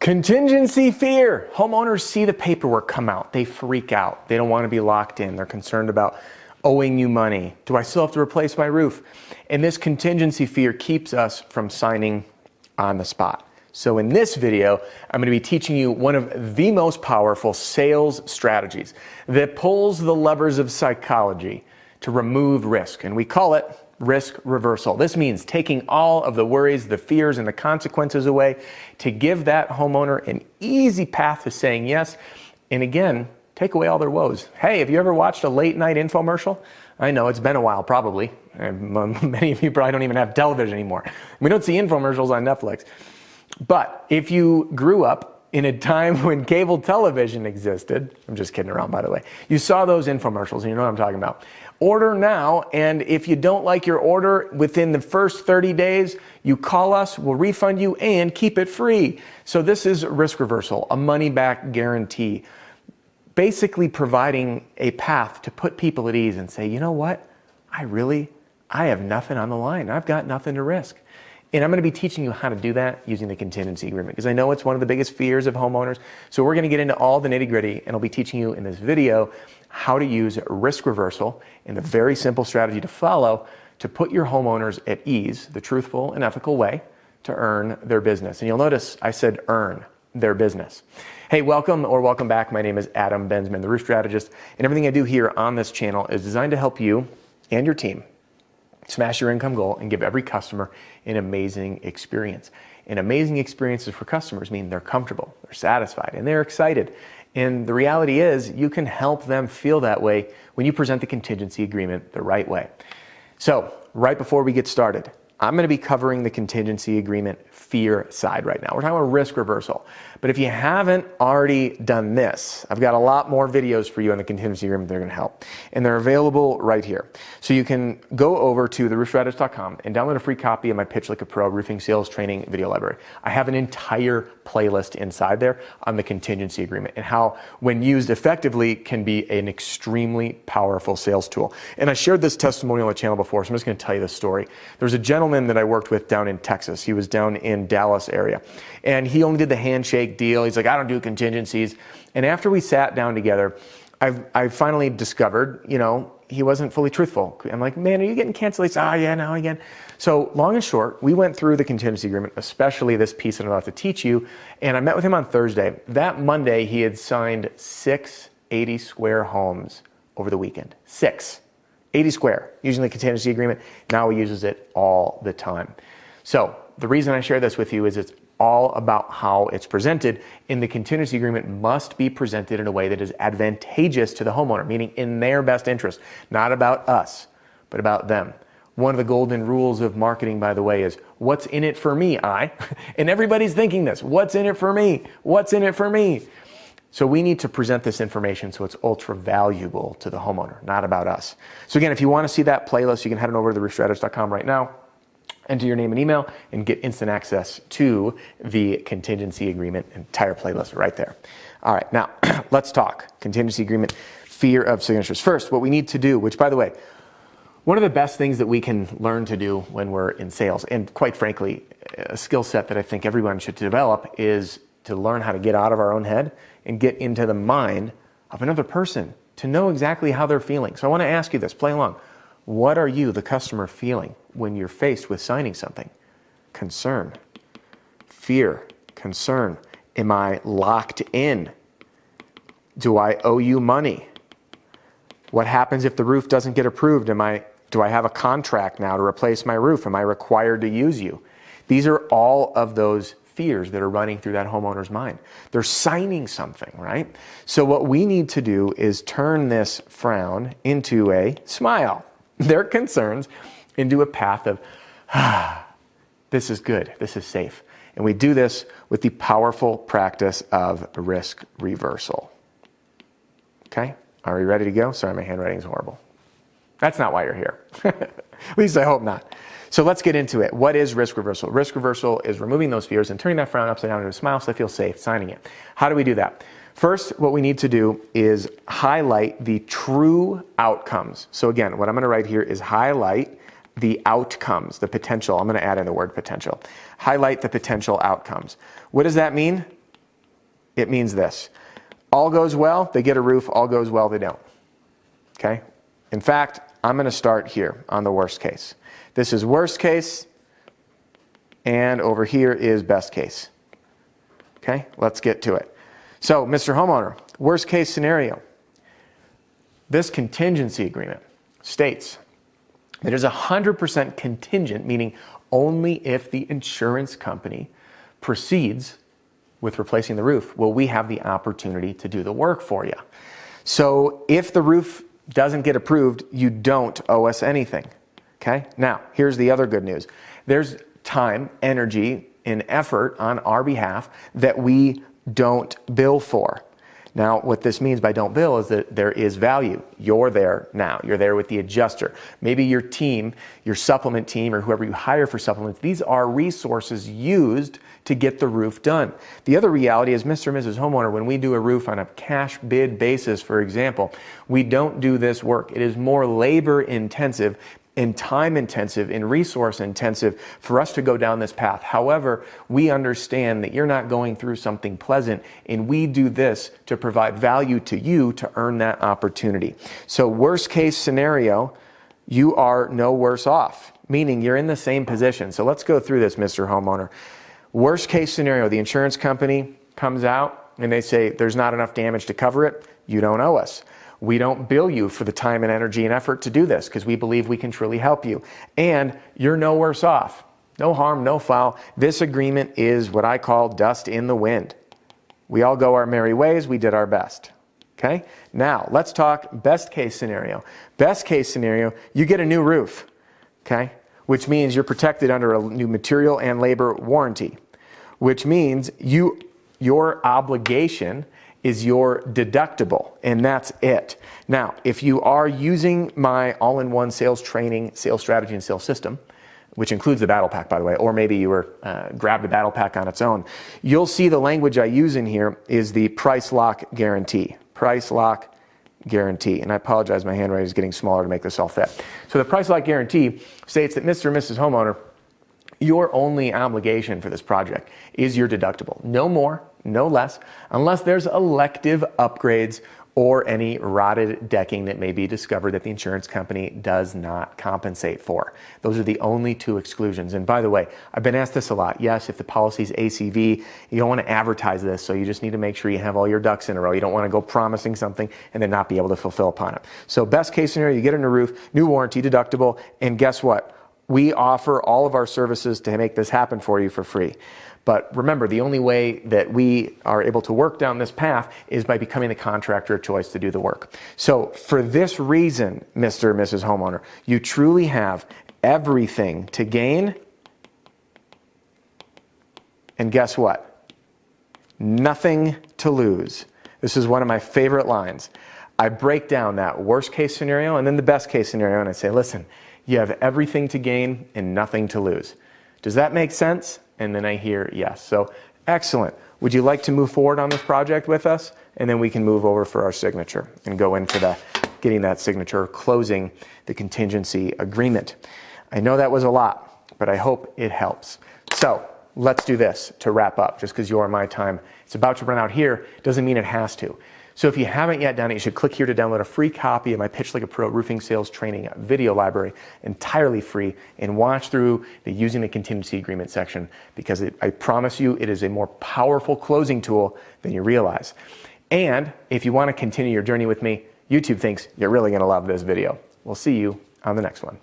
Contingency fear. Homeowners see the paperwork come out. They freak out. They don't want to be locked in. They're concerned about owing you money. Do I still have to replace my roof? And this contingency fear keeps us from signing on the spot. So in this video, I'm going to be teaching you one of the most powerful sales strategies that pulls the levers of psychology to remove risk. And we call it risk reversal. This means taking all of the worries, the fears, and the consequences away to give that homeowner an easy path to saying yes. And again, take away all their woes. Hey, have you ever watched a late night infomercial? I know it's been a while, probably. Many of you probably don't even have television anymore. We don't see infomercials on Netflix. But if you grew up in a time when cable television existed, I'm just kidding around, by the way, you saw those infomercials and you know what I'm talking about. Order now, and if you don't like your order within the first 30 days, you call us, we'll refund you and keep it free. So this is risk reversal, a money-back guarantee, basically providing a path to put people at ease and say, you know what, I have nothing on the line. I've got nothing to risk. And I'm going to be teaching you how to do that using the contingency agreement because I know it's one of the biggest fears of homeowners. So we're going to get into all the nitty-gritty, and I'll be teaching you in this video how to use risk reversal in a very simple strategy to follow to put your homeowners at ease, the truthful and ethical way to earn their business. And you'll notice I said earn their business. Hey, welcome back. My name is Adam Bensman, the Roof Strategist, and everything I do here on this channel is designed to help you and your team smash your income goal and give every customer an amazing experience. And amazing experiences for customers mean they're comfortable, they're satisfied, and they're excited. And the reality is you can help them feel that way when you present the contingency agreement the right way. So right before we get started, I'm going to be covering the contingency agreement fear side right now. We're talking about risk reversal. But if you haven't already done this, I've got a lot more videos for you on the contingency agreement that are going to help. And they're available right here. So you can go over to theroofstrategist.com and download a free copy of my Pitch Like a Pro roofing sales training video library. I have an entire playlist inside there on the contingency agreement and how, when used effectively, can be an extremely powerful sales tool. And I shared this testimonial on the channel before, so I'm just going to tell you this story. There's a gentleman that I worked with down in Texas. He was down in Dallas area. And he only did the handshake deal. He's like, I don't do contingencies. And after we sat down together, I finally discovered, he wasn't fully truthful. I'm like, man, are you getting canceled? He's, yeah, now again. So long and short, we went through the contingency agreement, especially this piece that I'm about to teach you. And I met with him on Thursday. That Monday, he had signed 6 80 square homes over the weekend. 6. 80 square, using the contingency agreement. Now he uses it all the time. So the reason I share this with you is it's all about how it's presented. And the contingency agreement must be presented in a way that is advantageous to the homeowner, meaning in their best interest, not about us, but about them. One of the golden rules of marketing, by the way, is what's in it for me, and everybody's thinking this, what's in it for me? What's in it for me? So we need to present this information so it's ultra valuable to the homeowner, not about us. So again, if you want to see that playlist, you can head on over to theroofstrategist.com right now, enter your name and email, and get instant access to the contingency agreement entire playlist right there. All right, now let's talk contingency agreement, fear of signatures. First, what we need to do, which by the way, one of the best things that we can learn to do when we're in sales, and quite frankly, a skill set that I think everyone should develop, is to learn how to get out of our own head and get into the mind of another person to know exactly how they're feeling. So I want to ask you this, play along. What are you, the customer, feeling when you're faced with signing something? Concern, fear, concern. Am I locked in? Do I owe you money? What happens if the roof doesn't get approved? Do I have a contract now to replace my roof? Am I required to use you? These are all of those fears that are running through that homeowner's mind. They're signing something, right? So what we need to do is turn this frown into a smile. Their concerns into a path of, this is good, this is safe. And we do this with the powerful practice of risk reversal. Okay, are we ready to go? Sorry, my handwriting is horrible. That's not why you're here. At least I hope not. So let's get into it. What is risk reversal? Risk reversal is removing those fears and turning that frown upside down into a smile so they feel safe signing it. How do we do that? First, what we need to do is highlight the true outcomes. So again, what I'm going to write here is highlight the outcomes, the potential. I'm going to add in the word potential. Highlight the potential outcomes. What does that mean? it means this. All goes well, they get a roof. All goes well, they don't. Okay? In fact, I'm going to start here on the worst case. This is worst case, and over here is best case. Okay? Let's get to it. So, Mr. Homeowner, worst case scenario. This contingency agreement states that it is 100% contingent, meaning only if the insurance company proceeds with replacing the roof will we have the opportunity to do the work for you. So if the roof doesn't get approved, you don't owe us anything. Okay? Now, here's the other good news. There's time, energy, and effort on our behalf that we don't bill for. Now, what this means by don't bill is that there is value. You're there now. You're there with the adjuster. Maybe your team, your supplement team, or whoever you hire for supplements, these are resources used to get the roof done. The other reality is, Mr. and Mrs. Homeowner, when we do a roof on a cash bid basis, for example, we don't do this work. It is more labor intensive and time intensive and resource intensive for us to go down this path. However, we understand that you're not going through something pleasant, and we do this to provide value to you to earn that opportunity. So worst case scenario, you are no worse off, meaning you're in the same position. So let's go through this, Mr. Homeowner. Worst case scenario, the insurance company comes out and they say there's not enough damage to cover it. You don't owe us. We don't bill you for the time and energy and effort to do this because we believe we can truly help you. And you're no worse off. No harm, no foul. This agreement is what I call dust in the wind. We all go our merry ways. We did our best. Okay? Now, let's talk best case scenario. Best case scenario, you get a new roof. Okay? Which means you're protected under a new material and labor warranty. Which means your obligation is your deductible, and that's it. Now, if you are using my all-in-one sales training, sales strategy, and sales system, which includes the battle pack, by the way, or maybe you were grabbed the battle pack on its own, you'll see the language I use in here is the price lock guarantee. Price lock guarantee. And I apologize, my handwriting is getting smaller to make this all fit. So the price lock guarantee states that Mr. and Mrs. Homeowner, your only obligation for this project is your deductible. No more, no less, unless there's elective upgrades or any rotted decking that may be discovered that the insurance company does not compensate for. Those are the only two exclusions. And by the way, I've been asked this a lot. Yes, if the policy's ACV, you don't want to advertise this, so you just need to make sure you have all your ducks in a row. You don't want to go promising something and then not be able to fulfill upon it. So best case scenario, you get a new roof, new warranty, deductible, and guess what? We offer all of our services to make this happen for you for free. But remember, the only way that we are able to work down this path is by becoming the contractor of choice to do the work. So for this reason, Mr. and Mrs. Homeowner, you truly have everything to gain. And guess what? Nothing to lose. This is one of my favorite lines. I break down that worst case scenario and then the best case scenario, and I say, listen, you have everything to gain and nothing to lose. Does that make sense? And then I hear yes. So excellent. Would you like to move forward on this project with us? And then we can move over for our signature and go in for getting that signature, closing the contingency agreement. I know that was a lot, but I hope it helps. So let's do this to wrap up. Just because you're my time, it's about to run out here, doesn't mean it has to. So if you haven't yet done it, you should click here to download a free copy of my Pitch Like a Pro Roofing Sales Training video library, entirely free, and watch through the Using the Contingency Agreement section, because I promise you it is a more powerful closing tool than you realize. And if you want to continue your journey with me, YouTube thinks you're really going to love this video. We'll see you on the next one.